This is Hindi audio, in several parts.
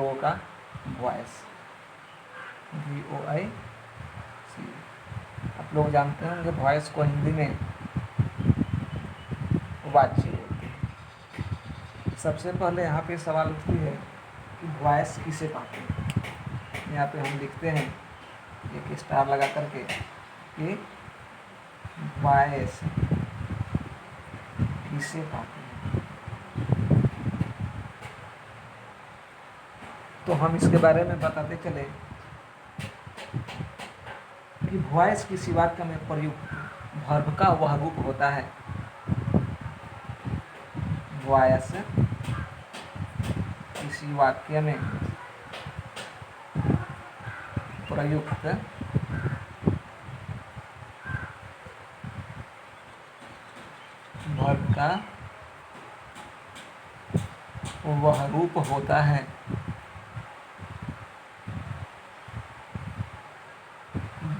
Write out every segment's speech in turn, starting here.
लोगों का वॉइस, VOIC। आप लोग जानते होंगे वॉइस को हिंदी में वाच्य बोलते हैं। सबसे पहले यहाँ पे सवाल उठती है कि वॉइस किसे कहते हैं। यहाँ पे हम लिखते हैं एक स्टार लगा करके कि वॉइस किसे कहते हैं। तो हम इसके बारे में बताते चले कि वॉइस किसी वाक्य में प्रयुक्त वर्ब का वह रूप होता है। वॉइस किसी वाक्य में प्रयुक्त वर्ब का वह रूप होता है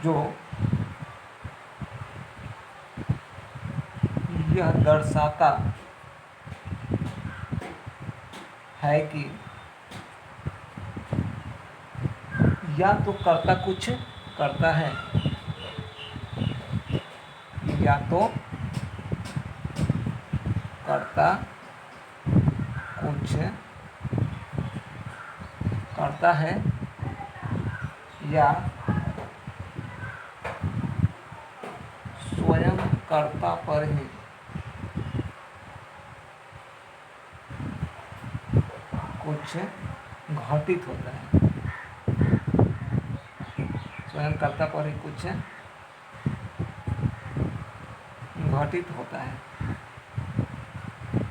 जो यह दर्शाता है कि या तो कर्ता कुछ करता है या तो कर्ता कुछ करता है या स्वयं कर्ता पर ही कुछ घटित होता है। स्वयं कर्ता पर ही कुछ घटित होता है।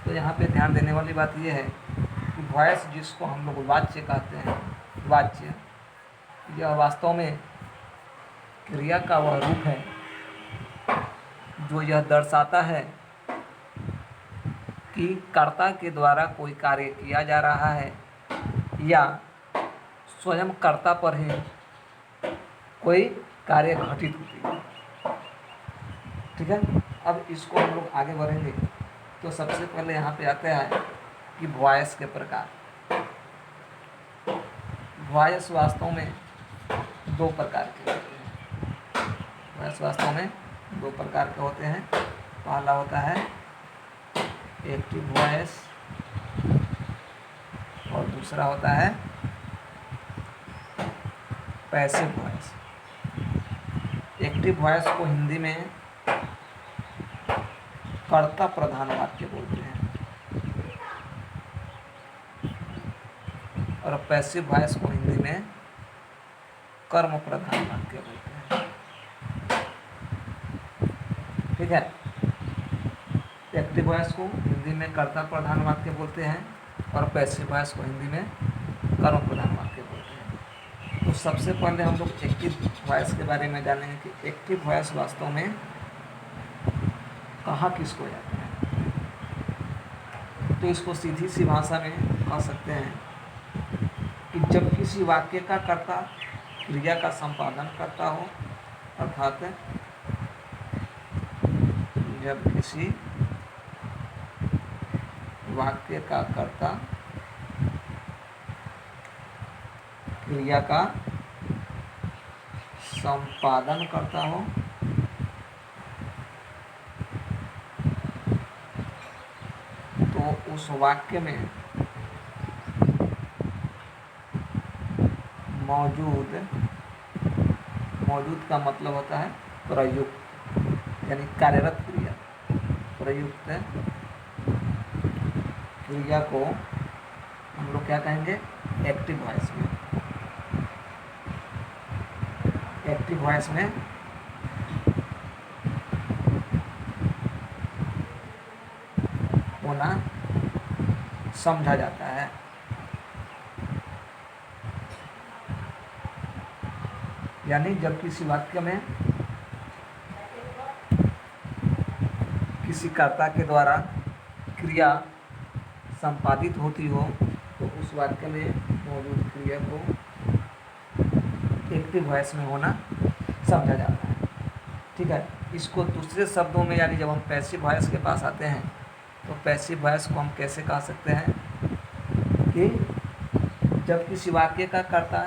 तो यहाँ पे ध्यान देने वाली बात यह है कि वॉइस जिसको हम लोग वाच्य कहते हैं, वाच्य यह वास्तव में क्रिया का वह रूप है जो यह दर्शाता है कि कर्ता के द्वारा कोई कार्य किया जा रहा है या स्वयं कर्ता पर ही कोई कार्य घटित होती है। ठीक है, अब इसको हम लोग आगे बढ़ेंगे। तो सबसे पहले यहाँ पे आता है कि वॉइस के प्रकार। वॉइस वास्तव में दो प्रकार के होते हैं। वॉइस वास्तव में दो प्रकार के होते हैं। पहला होता है एक्टिव वॉइस और दूसरा होता है पैसिव वॉइस। एक्टिव वॉइस को हिंदी में कर्ता प्रधान वाक्य बोलते हैं और पैसिव वॉइस को हिंदी में कर्म प्रधान वाक्य बोलते हैं। ठीक है, एक्टिव वॉइस को हिंदी में कर्ता प्रधान वाक्य बोलते हैं और पैसिव वॉइस को हिंदी में कर्म प्रधान वाक्य बोलते हैं। तो सबसे पहले हम लोग एक्टिव वॉइस के बारे में जानेंगे कि एक्टिव वॉइस वास्तव में कहा किसको जाता है। तो इसको सीधी सी भाषा में कह सकते हैं कि जब किसी वाक्य का कर्ता क्रिया का संपादन करता हो, अर्थात जब किसी वाक्य का कर्ता क्रिया का संपादन करता हो तो उस वाक्य में मौजूद का मतलब होता है प्रयुक्त, यानी कार्यरत क्रिया। प्रयुक्त क्रिया को हम लोग क्या कहेंगे, एक्टिव वॉइस में। एक्टिव वॉइस में होना समझा जाता है। यानी जब किसी वाक्य में किसी कर्ता के द्वारा क्रिया संपादित होती हो तो उस वाक्य में मौजूद क्रिया को एक्टिव वॉइस में होना समझा जाता है। ठीक है, इसको दूसरे शब्दों में यानी जब हम पैसिव वॉइस के पास आते हैं तो पैसिव वॉइस को हम कैसे कह सकते हैं कि जब किसी वाक्य का कर्ता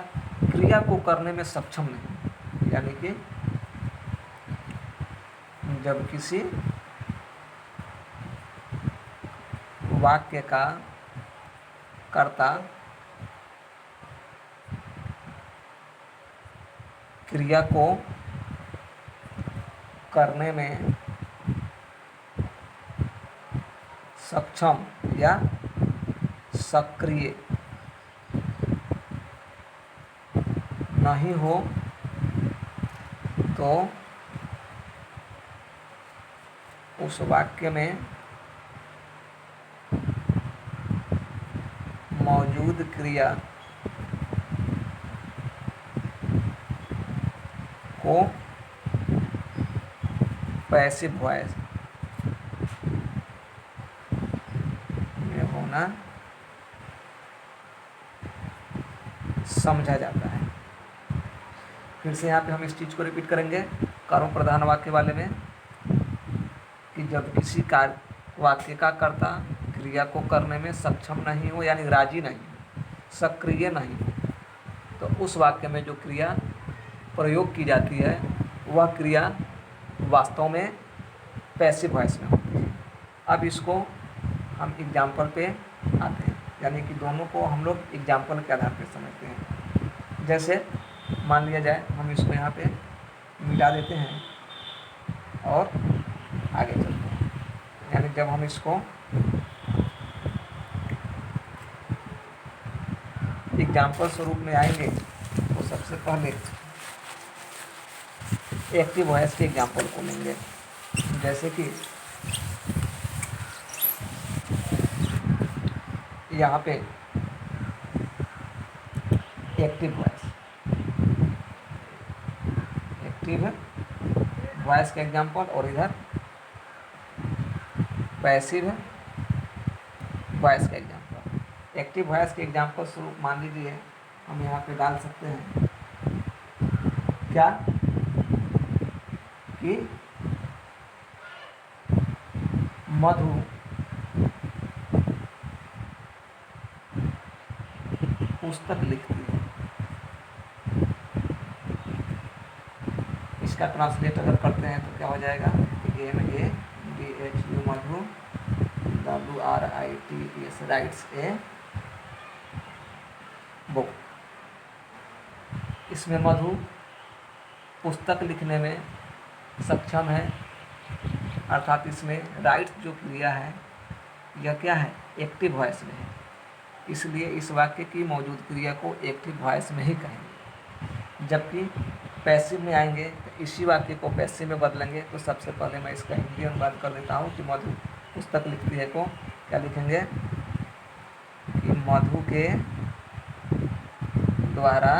क्रिया को करने में सक्षम नहीं, यानी कि जब किसी वाक्य का कर्ता क्रिया को करने में सक्षम या सक्रिय नहीं हो तो उस वाक्य में मौजूद क्रिया को पैसिव वॉइस में होना समझा जाता है। फिर से यहाँ पे हम इस चीज़ को रिपीट करेंगे कर्म प्रधान वाक्य वाले में, कि जब किसी कार्य वाक्य का कर्ता क्रिया को करने में सक्षम नहीं हो, यानी राजी नहीं, सक्रिय नहीं, तो उस वाक्य में जो क्रिया प्रयोग की जाती है वह क्रिया वास्तव में पैसिव वॉइस में होती है। अब इसको हम एग्जाम्पल पे आते हैं, यानी कि दोनों को हम लोग एग्जाम्पल के आधार पर समझते हैं। जैसे मान लिया जाए हम इसको यहाँ पे मिटा देते हैं और आगे चलते हैं, यानी जब हम इसको एग्जाम्पल स्वरूप में आएंगे तो सबसे पहले एक्टिव वॉइस के एग्जाम्पल को लेंगे। जैसे कि यहाँ पे एक्टिव वॉइस का एग्जाम्पल और इधर पैसिव वॉइस का एग्जाम्पल। एक्टिव वॉइस के एग्जाम्पल स्वरूप मान लीजिए हम यहाँ पे डाल सकते हैं क्या कि मधु पुस्तक लिखती है। इसका ट्रांसलेट अगर करते हैं तो क्या हो जाएगा, MADHU Madhu WRITES writes a book. इसमें मधु पुस्तक लिखने में सक्षम है, अर्थात इसमें राइट्स जो क्रिया है यह क्या है, एक्टिव वॉइस में है, इसलिए इस वाक्य की मौजूद क्रिया को एक्टिव वॉइस में ही कहेंगे। जबकि पैसिव में आएंगे तो इसी वाक्य को पैसिव में बदलेंगे। तो सबसे पहले मैं इसका हिंदी अनुवाद कर देता हूँ कि मधु पुस्तक लिखती है को क्या लिखेंगे कि मधु के द्वारा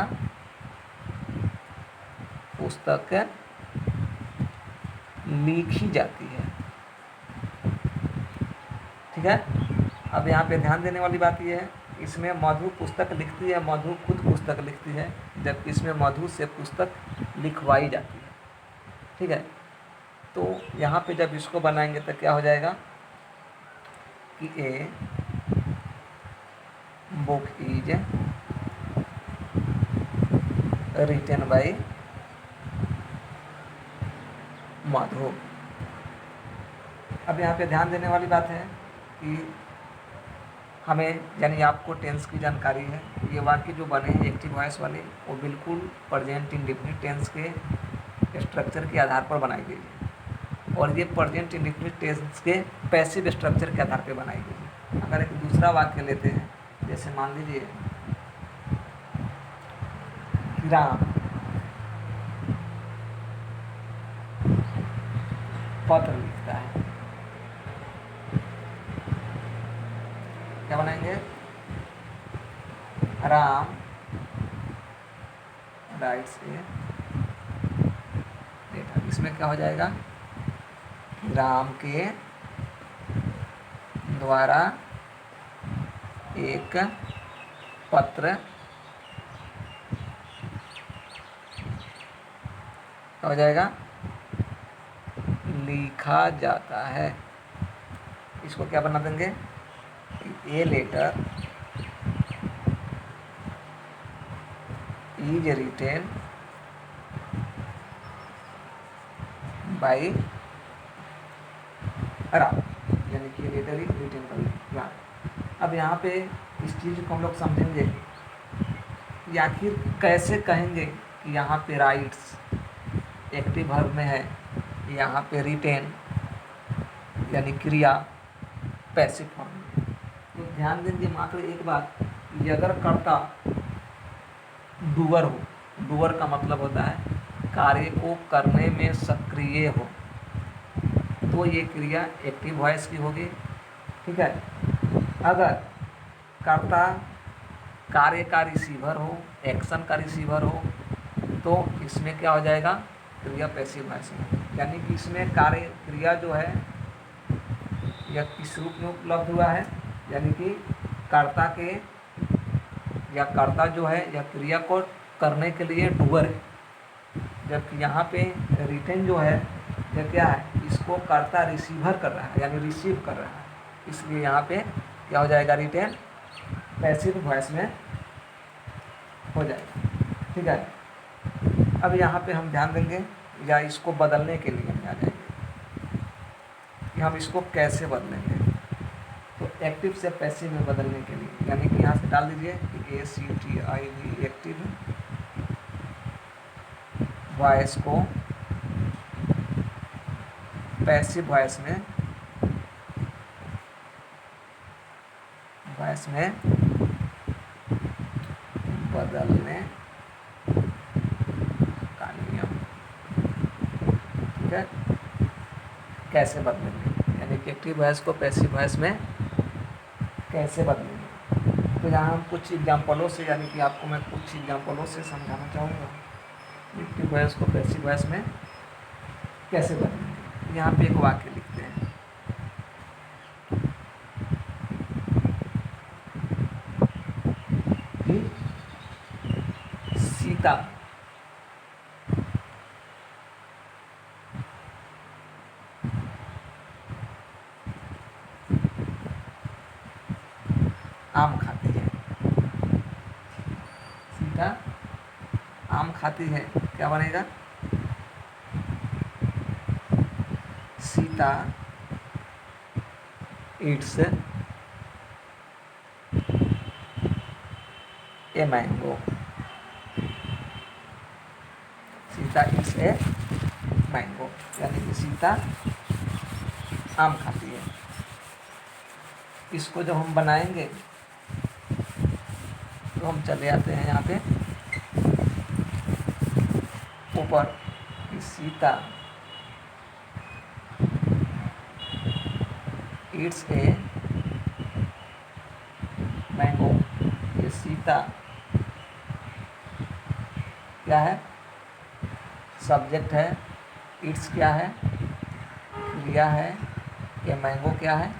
पुस्तक लिखी जाती है। ठीक है। अब यहाँ पे ध्यान देने वाली बात यह है, इसमें मधु पुस्तक लिखती है, मधु खुद पुस्तक लिखती है, जबकि इसमें मधु से पुस्तक लिखवाई जाती है। ठीक है। तो यहाँ पे जब इसको बनाएंगे तो क्या हो जाएगा कि a book is written by Madhu. अब यहाँ पे ध्यान देने वाली बात है कि हमें, यानी आपको टेंस की जानकारी है, ये वाक्य जो बने हैं एक्टिव वॉइस वाले वो बिल्कुल प्रेजेंट इंडेफिनिट टेंस के स्ट्रक्चर के आधार पर बनाई गई है, और ये प्रेजेंट इंडेफिनिट टेंस के पैसिव स्ट्रक्चर के आधार पर बनाई गई है। अगर एक दूसरा वाक्य लेते हैं, जैसे मान लीजिए राम पत्र लिखता है, क्या बनाएंगे, राम राइट्स ए लेटर। इसमें क्या हो जाएगा, राम के द्वारा एक पत्र क्या हो जाएगा, लिखा जाता है। इसको क्या बना देंगे, a letter is written by Raut, यानी कि letter is written by Raut. अब यहाँ पे इस चीज़ को हम लोग समझेंगे कि आखिर कैसे कहेंगे कि यहाँ पे राइट्स एक्टिव वर्ब में है, यहाँ पे रिटेन यानी क्रिया पैसिव फॉर्म में। तो ध्यान देंगे मात्र एक बात कि अगर कर्ता डूअर हो, डूअर का मतलब होता है कार्य को करने में सक्रिय हो, तो ये क्रिया एक्टिव वॉइस की होगी। ठीक है। अगर कर्ता कार्य का रिसीवर हो, एक्शन का रिसीवर हो, तो इसमें क्या हो जाएगा, क्रिया पैसिव वॉइस में। यानी कि इसमें कार्य क्रिया जो है यह किस रूप में उपलब्ध हुआ है, यानी कि कर्ता के या कर्ता जो है यह क्रिया को करने के लिए डूअर है, जबकि यहाँ पे रिटेन जो है यह क्या है, इसको कर्ता रिसीवर कर रहा है यानी रिसीव कर रहा है, इसलिए यहाँ पे क्या हो जाएगा, रिटेन पैसिव वॉइस में हो जाएगा। ठीक है। अब यहाँ पे हम ध्यान देंगे या इसको बदलने के लिए हम आ जाएंगे कि हम इसको कैसे बदलेंगे। तो एक्टिव से पैसिव में बदलने के लिए, यानी कि यहाँ से डाल दीजिए कि ACTIV एक्टिव वॉइस को पैसिव वॉइस में बदलने का नियम। ठीक है। कैसे बदलेंगे, यानी कि एक्टिव वॉइस को पैसिव वॉइस में कैसे बदलेंगे। तो यहाँ हम कुछ एग्जाम्पलों से, यानी कि आपको मैं कुछ एग्जाम्पलों से समझाना चाहूँगा एक्टिव वॉइस को पैसिव वॉइस में कैसे बदलेंगे। यहाँ पे एक वाक्य लिखते हैं कि सीता आम खाती है। सीता आम खाती है, क्या बनेगा, Sita eats a mango. Sita eats a mango, यानी कि सीता आम खाती है। इसको जब हम बनाएंगे तो हम चले आते हैं यहाँ पे ऊपर कि सीता ईट्स ए मैंगो। ये सीता क्या है, सब्जेक्ट है, ईट्स क्या है, क्रिया है, ये मैंगो क्या है,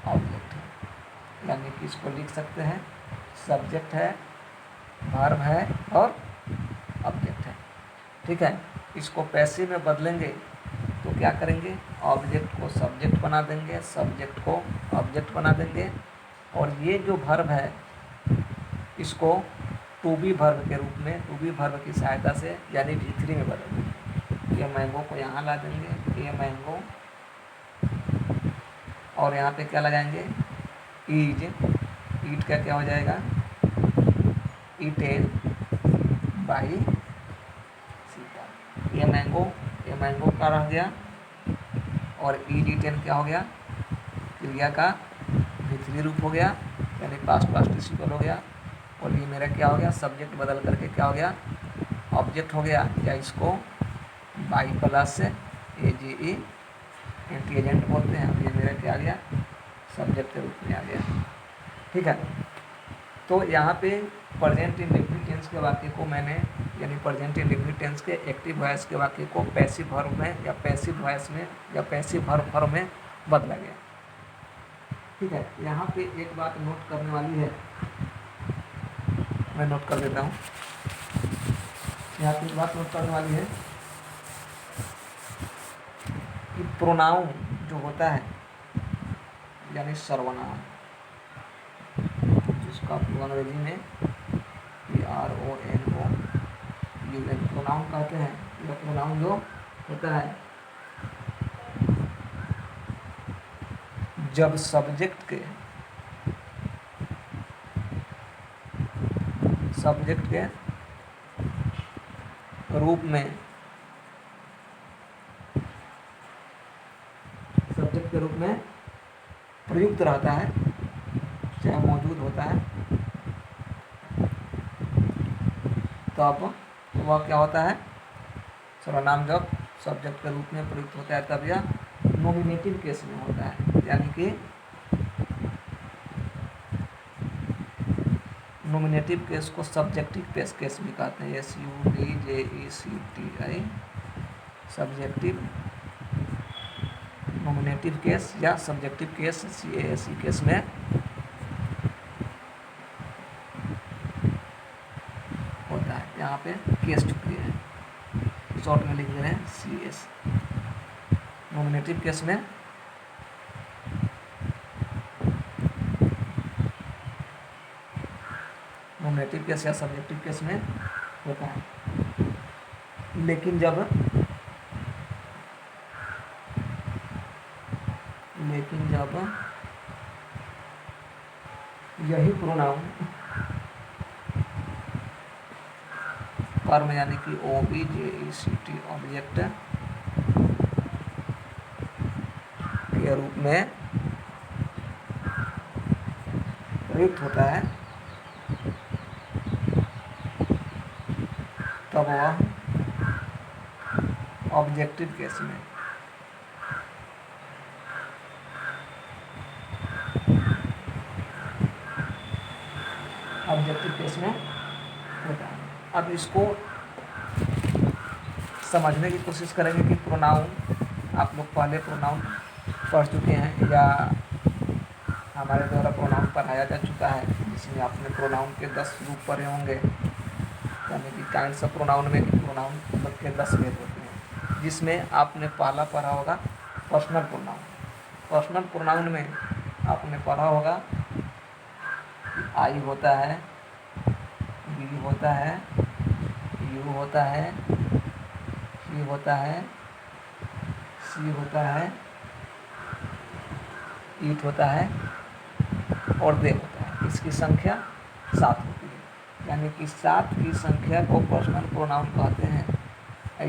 ऑब्जेक्ट है। यानी कि इसको लिख सकते हैं सब्जेक्ट है, वर्ब है और ऑब्जेक्ट है। ठीक है। इसको पैसिव में बदलेंगे तो क्या करेंगे, ऑब्जेक्ट को सब्जेक्ट बना देंगे, सब्जेक्ट को ऑब्जेक्ट बना देंगे, और ये जो वर्ब है इसको टू बी वर्ब के रूप में, टू बी वर्ब की सहायता से यानी V3 में बदल देंगे। ये मैंगो को यहाँ ला देंगे, ये मैंगो, और यहाँ पे क्या लगाएंगे, ईज, ईट का क्या हो जाएगा, ईटेन बाई सीता। ये मैंगो का रह गया, और ईज ईटेन क्या हो गया, क्रिया का V3 रूप हो गया, यानी पास्ट पार्टिसिपल हो गया, और ये मेरा क्या हो गया, सब्जेक्ट बदल करके क्या हो गया, ऑब्जेक्ट हो गया, या इसको by plus AGE anti agent बोलते हैं। ये मेरा क्या आ गया, सब्जेक्ट के रूप में आ गया। ठीक है। तो यहाँ पे प्रेजेंट इंडेफिनिट टेंस के वाक्य को मैंने, यानी प्रेजेंट इंडेफिनिट टेंस के एक्टिव वॉइस के वाक्य को पैसिव वर्ब में या पैसिव वॉइस में या पैसिव वर्ब फॉर्म में बदला गया। ठीक है। यहाँ पे एक बात नोट करने वाली है, मैं नोट कर देता हूँ। यहाँ पे एक बात नोट करने वाली है कि प्रोनाउन जो होता है यानी सर्वनाम, जिसका अंग्रेजी में PRONOUN प्रोनाउन कहते हैं, यह प्रोनाउन जो होता है जब सब्जेक्ट के रूप में प्रयुक्त रहता है, चाहे मौजूद होता है, तब वह क्या होता है, सर्वनाम जब सब्जेक्ट के रूप में प्रयुक्त होता है तब यह नॉमिनेटिव केस में होता है। यानी कि नॉमिनेटिव केस को सब्जेक्टिव केस भी कहते हैं, SUBJECTI, सब्जेक्टिव नॉमिनेटिव केस या सब्जेक्टिव केस, CASE केस में होता है। यहाँ पे केस चुकी है, शॉर्ट में लिख दे रहे हैं CS। नॉमिनेटिव केस में नॉमिनेटिव केस या सब्जेक्टिव केस में होता है। लेकिन जब यही प्रोनाउन कर्म यानी कि OBJECT ऑब्जेक्ट के रूप में प्रयुक्त होता है तब वह ऑब्जेक्टिव केस में होता है। अब इसको समझने की कोशिश करेंगे कि प्रोनाउन, आप लोग पहले प्रोनाउन पढ़ चुके हैं या हमारे द्वारा प्रोनाउन पढ़ाया जा चुका है, जिसमें आपने प्रोनाउन के 10 रूप पढ़े होंगे, यानी कि काइंड्स ऑफ प्रोनाउन में प्रोनाउन के 10 भेद होते हैं, जिसमें आपने पहला पढ़ा होगा पर्सनल प्रोनाउन। पर्सनल प्रोनाउन में आपने पढ़ा होगा कि आई होता है, बी होता है, यू होता है, ही होता है, सी होता है, ईट होता है और दे होता है। इसकी संख्या 7 होती है। यानी कि 7 की संख्या को पर्सनल प्रोनाउन कहते हैं।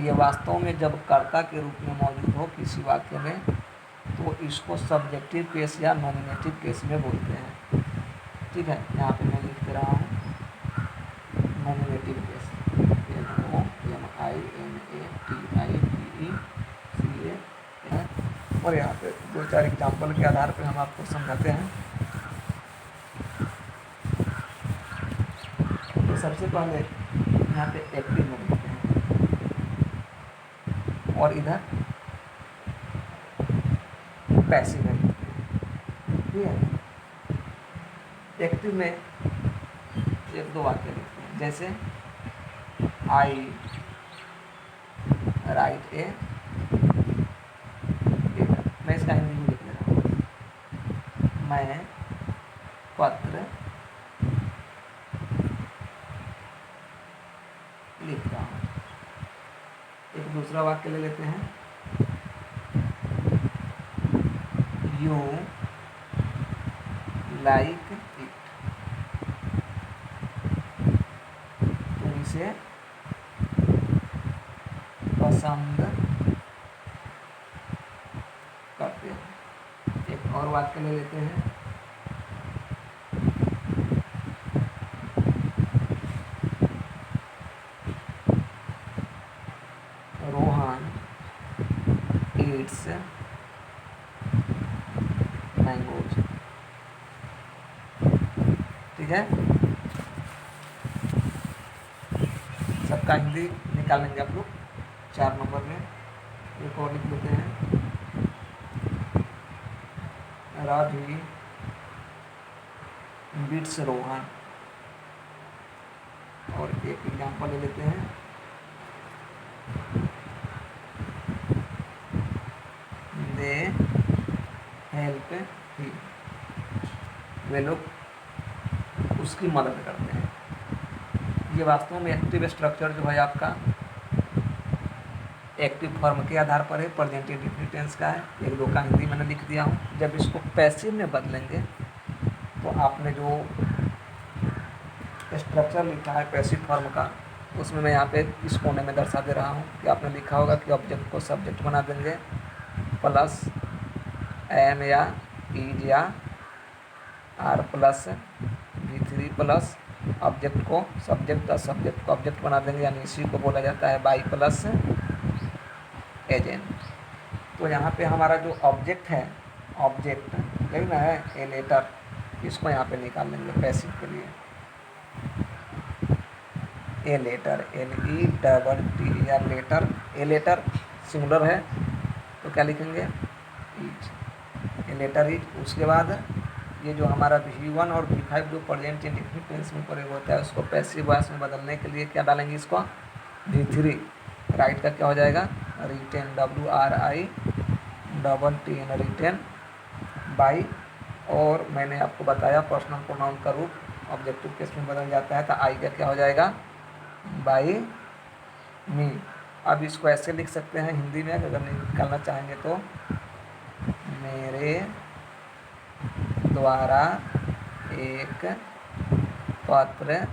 ये वास्तव में जब कर्ता के रूप में मौजूद हो किसी वाक्य में तो इसको सब्जेक्टिव केस या नॉमिनेटिव केस में बोलते हैं। ठीक है, यहाँ पे मैं लिख रहा हूँ नॉमिनेटिव केस, NOMINATIVE और यहाँ पे 2-4 एग्जाम्पल के आधार पर हम आपको समझाते हैं। तो सबसे पहले यहाँ पे एक्टिव में लिखते हैं और इधर पैसिव में लिखते हैं। ठीक है, एक्टिव में 1-2 वाक्य लिखते हैं, जैसे आई राइट ए, मैं इसका हिंदी में लिख ले रहा हूँ, मैं पत्र लिख रहा हूँ। एक दूसरा वाक्य ले लेते हैं, यू लाइक इट, तुम इसे पसंद करते हैं। एक और वाक्य ले लेते हैं, रोहन ईट्स मैंगोज। ठीक है, सबका हिंदी निकाल लेंगे आप लोग 4 नंबर में। एक और लिख लेते हैं, राधी बीट्स रोहन। और एक एग्जाम्पल ले लेते हैं, दे हेल्प ही, वे लोग उसकी मदद करते हैं। ये वास्तव में एक्टिव स्ट्रक्चर जो है आपका एक्टिव फॉर्म के आधार पर है, प्रेजेंट इंडेफिनिट टेंस का है, एक दो का हिंदी मैंने लिख दिया हूँ। जब इसको पैसिव में बदलेंगे तो आपने जो स्ट्रक्चर लिखा है पैसिव फॉर्म का, उसमें मैं यहाँ पे इस कोने में दर्शा दे रहा हूँ कि आपने लिखा होगा कि ऑब्जेक्ट को सब्जेक्ट बना देंगे प्लस एम या इज या are plus V3 plus object को सब्जेक्ट और सब्जेक्ट को ऑब्जेक्ट बना देंगे, यानी इसी को बोला जाता है बाई प्लस एजेंट। तो यहाँ पे हमारा जो ऑब्जेक्ट है, ऑब्जेक्ट देखना है ए लेटर, इसको यहाँ पे निकाल लेंगे पैसिव के लिए। A letter LETT letter, a letter singular है तो क्या लिखेंगे इज, ए लेटर इज। उसके बाद ये जो हमारा V1 और V5 जो प्रेजेंट इंडेफिनिट टेंस में प्रयोग होता है उसको पैसिव वॉइस में बदलने के लिए क्या डालेंगे, इसको V3 राइट का क्या हो जाएगा रिटेन, WRITN रिटेन बाई। और मैंने आपको बताया पर्सनल प्रोनाउन का रूप ऑब्जेक्टिव केस में बदल जाता है तो आई का क्या हो जाएगा बाई मी। अब इसको ऐसे लिख सकते हैं हिंदी में अगर निकालना चाहेंगे तो, मेरे द्वारा एक पत्र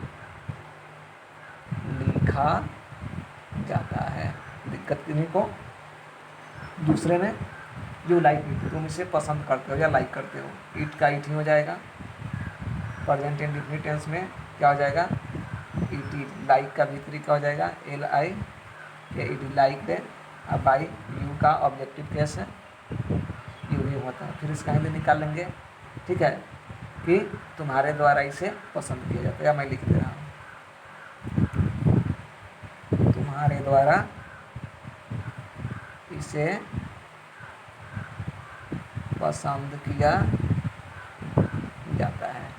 लिखा जाता है। दिक्कत किन्हीं को, दूसरे ने जो लाइक नहीं, तुम इसे पसंद करते हो या लाइक करते हो, इट का इट ही हो जाएगा। प्रेजेंट इंडेफिनिट टेंस में क्या हो जाएगा इट इज। लाइक का V3 क्या हो जाएगा LI या इट लाइक दे। अब बाई यू का ऑब्जेक्टिव केस है यू ही होता है। फिर इसका हिंदी निकाल लेंगे, ठीक है, कि तुम्हारे द्वारा इसे पसंद किया जाता है, या मैं लिख दे रहा हूँ तुम्हारे द्वारा इसे पसंद किया जाता है।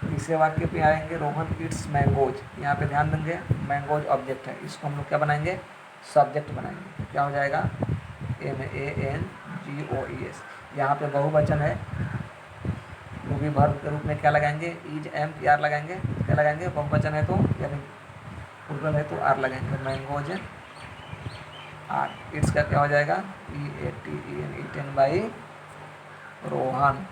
तीसरे वाक्य पे आएंगे रोहन इट्स मैंगोज। यहाँ पे ध्यान देंगे मैंगोज ऑब्जेक्ट है, इसको हम लोग क्या बनाएंगे सब्जेक्ट बनाएंगे। क्या हो जाएगा MANGOES। यहाँ पे बहुवचन है वो भी वर्ब के रूप में क्या लगाएंगे इज एम पी आर लगाएंगे। क्या लगाएंगे बहुवचन है तो, यानी प्लूरल है तो आर लगाएंगे, मैंगोज आर। इट्स का क्या हो जाएगा EATEN इटेन बाई रोहन।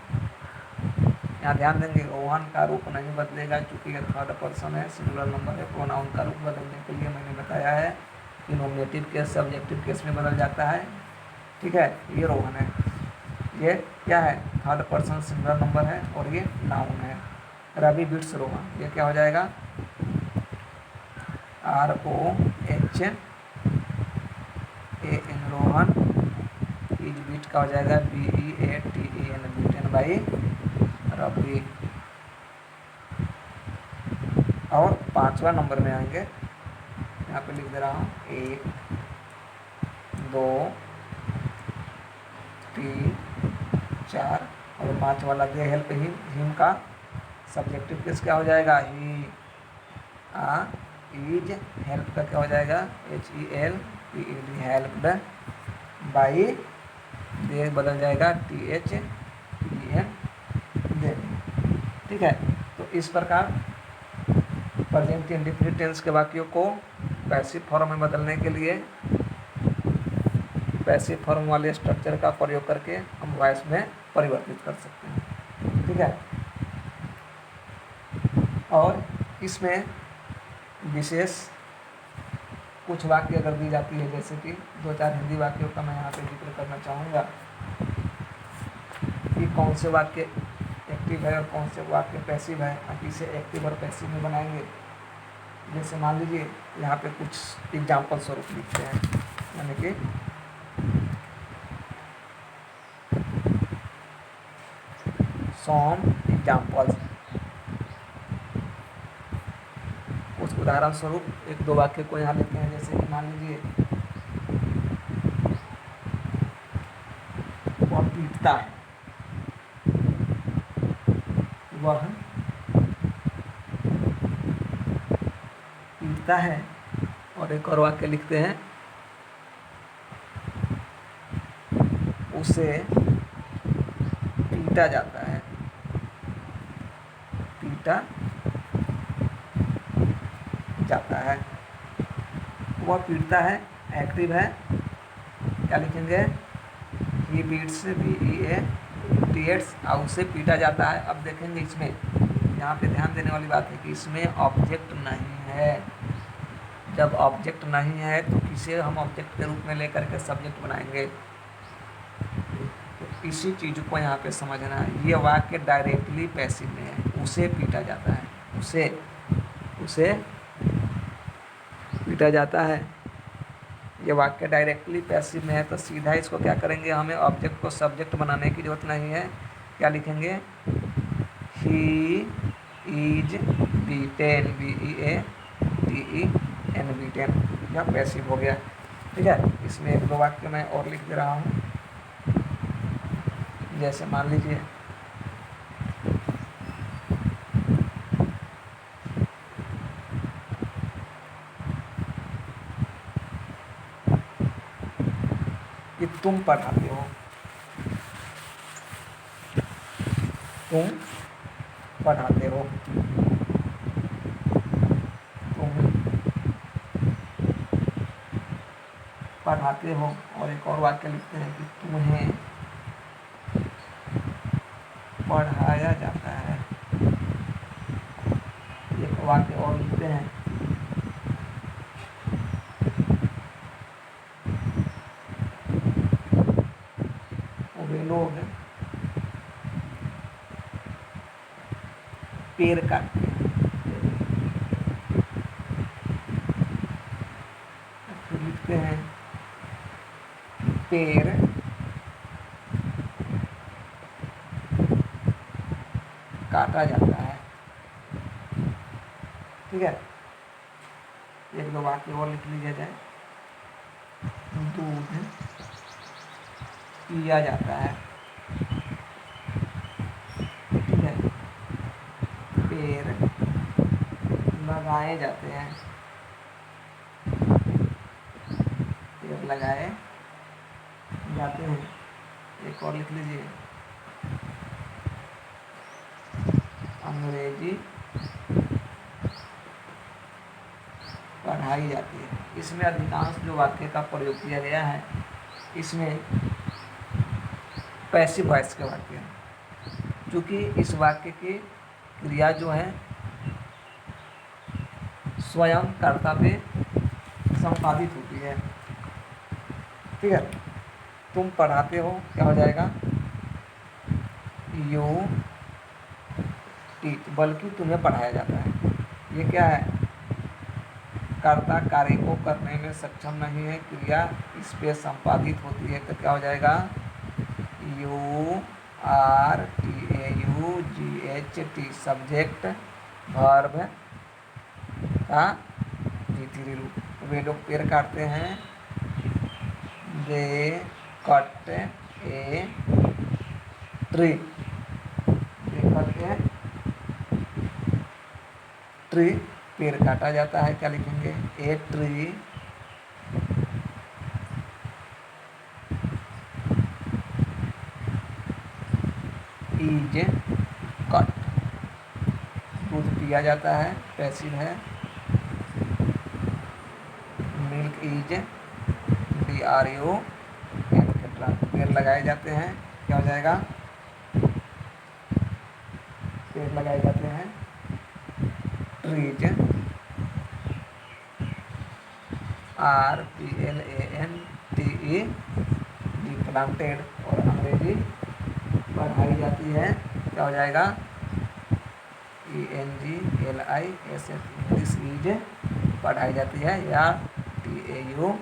यहाँ ध्यान देंगे रोहन का रूप नहीं बदलेगा क्योंकि ये थर्ड पर्सन है, सिंगुलर नंबर है। प्रोनाउन का रूप बदलने के लिए मैंने बताया है कि नॉमिनेटिव केस सब्जेक्टिव केस में बदल जाता है, ठीक है। ये रोहन है, ये क्या है थर्ड पर्सन सिंगुलर नंबर है और ये नाउन है। रवि बिट्स रोहन, ये क्या हो जाएगा ROHAN रोहन। इज बीट का हो जाएगा BEATEN बीटन बाई रवि। और पांचवा नंबर में आएंगे, यहाँ पे लिख दे रहा हूँ 1 2 3 4 और 5 वाला दे हेल्प हिम का सब्जेक्टिव केस क्या हो जाएगा ही इज। हेल्प का क्या हो जाएगा HELPED हेल्प्ड बाई दे बदल जाएगा THEN दे, ठीक है। तो इस प्रकार प्रेजेंट इंडेफिनिट टेंस के वाक्यों को पैसिव फॉर्म में बदलने के लिए पैसिव फॉर्म वाले स्ट्रक्चर का प्रयोग करके हम वॉइस में परिवर्तित कर सकते हैं, ठीक है। और इसमें विशेष कुछ वाक्य अगर दी जाती है, जैसे कि 2-4 हिंदी वाक्यों का मैं यहाँ पे जिक्र करना चाहूँगा कि कौन से वाक्य एक्टिव है और कौन से वाक्य पैसिव है। आप इसे एक्टिव और पैसिव में बनाएंगे। जैसे मान लीजिए यहाँ पे कुछ एग्जाम्पल स्वरूप लिखते हैं, यानी कि सॉम एग्जाम्पल्स। कुछ उदाहरण स्वरूप 1-2 वाक्य को यहाँ लिखते हैं, जैसे कि मान लीजिए वह पीटता है, वह पीटता है। और एक और वाक्य लिखते हैं उसे पीटा जाता है, पीटा जाता है। वह पीटता है एक्टिव है क्या लिखेंगे, ही बीट्स BEATS और उसे पीटा जाता है। अब देखेंगे इसमें, यहाँ पे ध्यान देने वाली बात है कि इसमें ऑब्जेक्ट नहीं है। जब ऑब्जेक्ट नहीं है तो किसे हम ऑब्जेक्ट के रूप में लेकर के सब्जेक्ट बनाएंगे, तो इसी चीज़ को यहाँ पे समझना है। ये वाक्य डायरेक्टली पैसिव में है, उसे पीटा जाता है, उसे पीटा जाता है। ये वाक्य डायरेक्टली पैसिव में है तो सीधा इसको क्या करेंगे, हमें ऑब्जेक्ट को सब्जेक्ट बनाने की जरूरत नहीं है। क्या लिखेंगे, he is beaten, BEATEN, beaten, यह पैसिव हो गया। ठीक है, इसमें एक दो वाक्य मैं और लिख दे रहा हूँ। जैसे मान लीजिए, कि तुम पढ़ाते हो, तुम पढ़ाते हो, तुम पढ़ाते हो। और एक और वाक्य लिखते हैं कि तुम्हें पढ़ाया जाता है। एक वाक्य और लिखते हैं, वे लोग पेड़ काटते हैं। फिर लिखते हैं पेड़ काटा जाता है। ठीक है, एक दो वाक्य और लिख लीजिए जाए, दूध पिया जाता है। ठीक है, पेड़ लगाए जाते हैं, पेड़ लगाए जाते हैं। एक और लिख लीजिए, अंग्रेजी पढ़ाई जाती है। इसमें अधिकांश जो वाक्य का प्रयोग किया गया है, इसमें पैसिव वॉइस के वाक्य हैं, क्योंकि इस वाक्य की क्रिया जो है स्वयं कर्ता पे संपादित होती है। ठीक है, तुम पढ़ाते हो, क्या हो जाएगा, यू टीच, बल्कि तुम्हें पढ़ाया जाता है। ये क्या है, कर्ता कार्य को करने में सक्षम नहीं है, क्रिया इस पे संपादित होती है, तो क्या हो जाएगा, URTAUGHT, सब्जेक्ट वर्ब का द्वितीय रूप। वे लोग पेड़ काटते हैं, they cut a tree, they cut a tree, पेड़ काटा जाता है। क्या लिखेंगे, ए ट्री इज कट, दूध पिया जाता है, पैसिव है। मिल्क इज DRU, पेड़ लगाए जाते हैं, क्या हो जाएगा, पेड़ लगाए जाते हैं, ट्रीज RPLANTE, प्लांटेड। और अंग्रेजी पढ़ाई जाती है, क्या हो जाएगा, ENGLISH, इंग्लिश इज पढ़ाई जाती है, या TAUGHT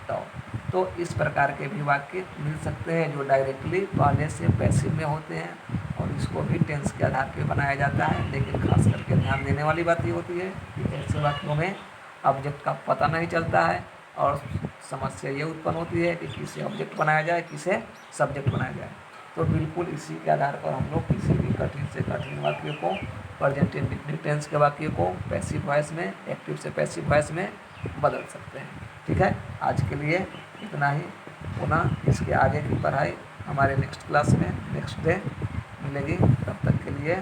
टॉप। तो इस प्रकार के भी वाक्य मिल सकते हैं जो डायरेक्टली पहले से पैसिव में होते हैं, और इसको भी टेंस के आधार पर बनाया जाता है। लेकिन खास करके ध्यान देने वाली बात ये होती है कि ऐसे वाक्यों में ऑब्जेक्ट का पता नहीं चलता है, और समस्या ये उत्पन्न होती है कि किसे ऑब्जेक्ट बनाया जाए, किसे सब्जेक्ट बनाया जाए। तो बिल्कुल इसी के आधार पर हम लोग किसी भी कठिन से कठिन वाक्य को, प्रेजेंट इंडेफिनिट टेंस के वाक्य को पैसिव वॉइस में, एक्टिव से पैसिव वॉइस में बदल सकते हैं। ठीक है, आज के लिए इतना ही। पुनः इसके आगे की पढ़ाई हमारे नेक्स्ट क्लास में, नेक्स्ट डे मिलेगी। तब तक के लिए